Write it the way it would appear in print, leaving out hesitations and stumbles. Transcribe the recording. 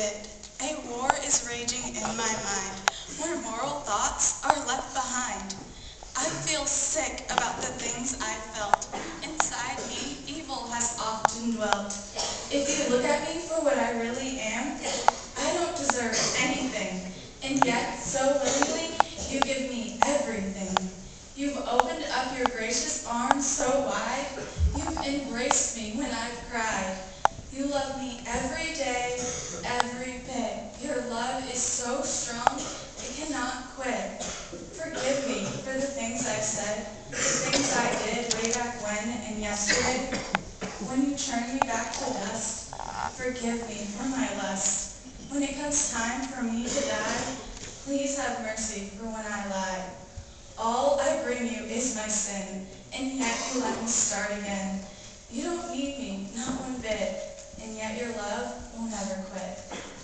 did. A war is raging in my mind, where moral thoughts are left behind. I feel sick about the things I felt. Inside me, evil has often dwelt. If you look at me for what I really am, I don't deserve anything. And yet, so willingly, you give me everything. You've opened up your gracious arms so wide. You've embraced me when I've cried. You love me every day, every bit. Your love is so strong, it cannot quit. Forgive me for the things I've said, the things I did way back when and yesterday. When you turn me back to dust, forgive me for my lust. When it comes time for me to die, please have mercy for when I lie. All I bring you is my sin, and yet you let me start again. You don't need me, not one bit, and yet your love will never quit.